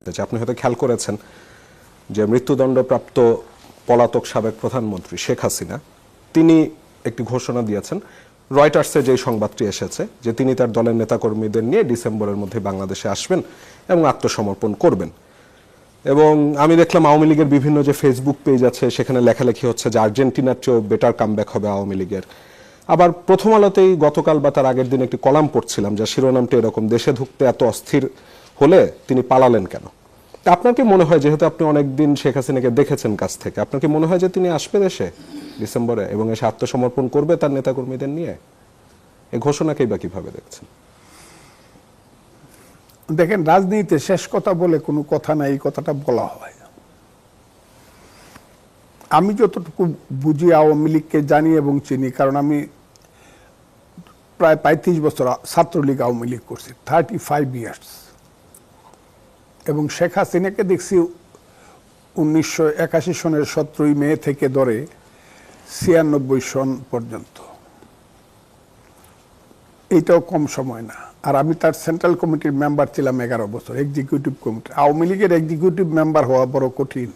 আপনি হয়তো খেয়াল করেছেন যে মৃত্যুদণ্ডপ্রাপ্ত পলাতক সাবেক প্রধানমন্ত্রী শেখ হাসিনা তিনি একটি ঘোষণা দিয়েছেন, রয়টার্সে যে সংবাদটি এসেছে যে তিনি তার দলের নেতাকর্মীদের নিয়ে ডিসেম্বরের মধ্যে বাংলাদেশে আসবেন এবং আত্মসমর্পণ করবেন। এবং আমি দেখলাম আওয়ামী লীগের বিভিন্ন যে ফেসবুক পেজ আছে সেখানে লেখালেখি হচ্ছে যে আর্জেন্টিনার চেয়েও বেটার কামব্যাক হবে আওয়ামী লীগের। আবার প্রথম আলোতেই গতকাল বা তার আগের দিন একটি কলাম পড়ছিলাম যা শিরোনামটি এরকম, দেশে ঢুকতে এত অস্থির হলে তিনি পালালেন কেন। আপনার কি মনে হয়, যেহেতু আপনি অনেকদিন শেখ হাসিনাকে দেখেছেন কাছ থেকে, আপনার কি মনে হয় যে তিনি আসবে দেশে ডিসেম্বরে এবং এসে আত্মসমর্পণ করবে তার নেতাকর্মীদের নিয়ে? এই ঘোষণাকেই বা কিভাবে দেখছেন? দেখেন, রাজনীতিতে শেষ কথা বলে কোনো কথা নাই, এই কথাটা বলা হয়। আমি যতটুকু বুঝি আওয়ামী লীগকে জানি এবং চিনি, কারণ আমি প্রায় 35 বছর ছাত্রলীগ আওয়ামী লীগ করছি, 35 ইয়ার্স। এবং শেখ হাসিনাকে দেখছি 1981 সনের 17ই মে থেকে ধরে 96 সন পর্যন্ত। এইটাও কম সময় না। আর আমি তার সেন্ট্রাল কমিটির মেম্বার ছিলাম 11 বছর, এক্সিকিউটিভ কমিটি। আওয়ামী লীগের এক্সিকিউটিভ মেম্বার হওয়া বড় কঠিন,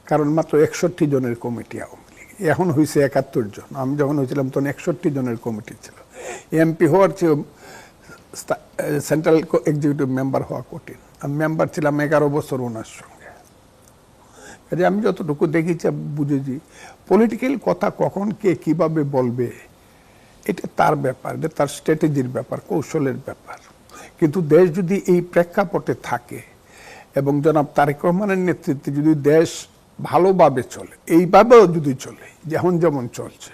কারণ মাত্র 61 জনের কমিটি আওয়ামী লীগ, এখন হয়েছে 71 জন। আমি যখন হয়েছিলাম তখন 61 জনের কমিটি ছিল। এমপি হওয়ার চেয়ে সেন্ট্রাল এক্সিকিউটিভ মেম্বার হওয়া কঠিন। আমি মেম্বার ছিলাম 11 বছর ওনার সঙ্গে। কাজে আমি যতটুকু দেখেছি বুঝেছি, পলিটিক্যাল কথা কখন কে কিভাবে বলবে এটা তার ব্যাপার, এটা তার স্ট্র্যাটেজির ব্যাপার, কৌশলের ব্যাপার। কিন্তু দেশ যদি এই প্রেক্ষাপটে থাকে এবং জনাব তারেক রহমানের নেতৃত্বে যদি দেশ ভালোভাবে চলে, এইভাবেও যদি চলে যেমন চলছে,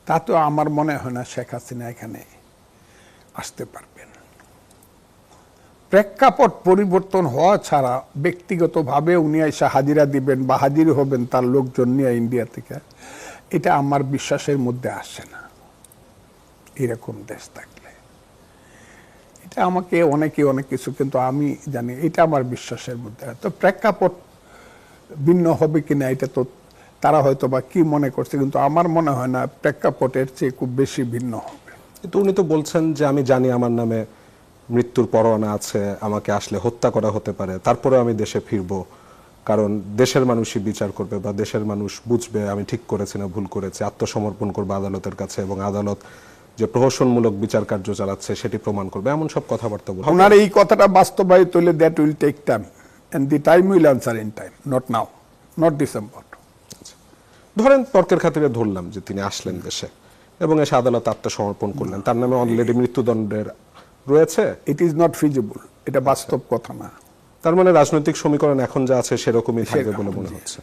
তাতে আমার মনে হয় না শেখ হাসিনা এখানে আসতে পারবেন। প্রেক্ষাপট পরিবর্তন হওয়া ছাড়া ব্যক্তিগতভাবে উনি এসে হাজিরা দিবেন বা হাজির হবেন তার লোকজন নিয়ে ইন্ডিয়া থেকে, এটা আমার বিশ্বাসের মধ্যে আসে না। এরকম দেশ থাকলে এটা আমাকে অনেকে অনেক কিছু, কিন্তু আমি জানি এটা আমার বিশ্বাসের মধ্যে। তো প্রেক্ষাপট ভিন্ন হবে কিনা এটা তো তারা হয়তো বা কি মনে করছে, কিন্তু আমার মনে হয় না প্রেক্ষাপটের চেয়ে খুব বেশি ভিন্ন হবে। কিন্তু উনি তো বলছেন যে আমি জানি আমার নামে মৃত্যুর পরোয়ানা আছে, আমাকে আসলে হত্যা করা হতে পারে, তারপরে আমি দেশে ফিরবো, কারণ দেশের মানুষই বিচার করবে বা দেশের মানুষ বুঝবে আমি ঠিক করেছি না ভুল করেছি, আত্মসমর্পণ করবে আদালতের কাছে এবং আদালত যে প্রহসনমূলক বিচার কার্য চালাচ্ছে সেটি প্রমাণ করবে, এমন সব কথাবার্তা বলছেন। ওনার এই কথাটা বাস্তবায়িত হলে that will take time, and the time will answer in time, not now, not December. ধরেন তর্কের খাতিরে ধরলাম যে তিনি আসলেন দেশে এবং এসে আদালত আত্মসমর্পণ করলেন, তার নামে অলরেডি মৃত্যুদণ্ডের রয়েছে। ইট ইজ নট ফিজিবল, এটা বাস্তব কথা না। তার মানে রাজনৈতিক সমীকরণ এখন যা আছে সেরকমই থাকবে বলে মনে হচ্ছে।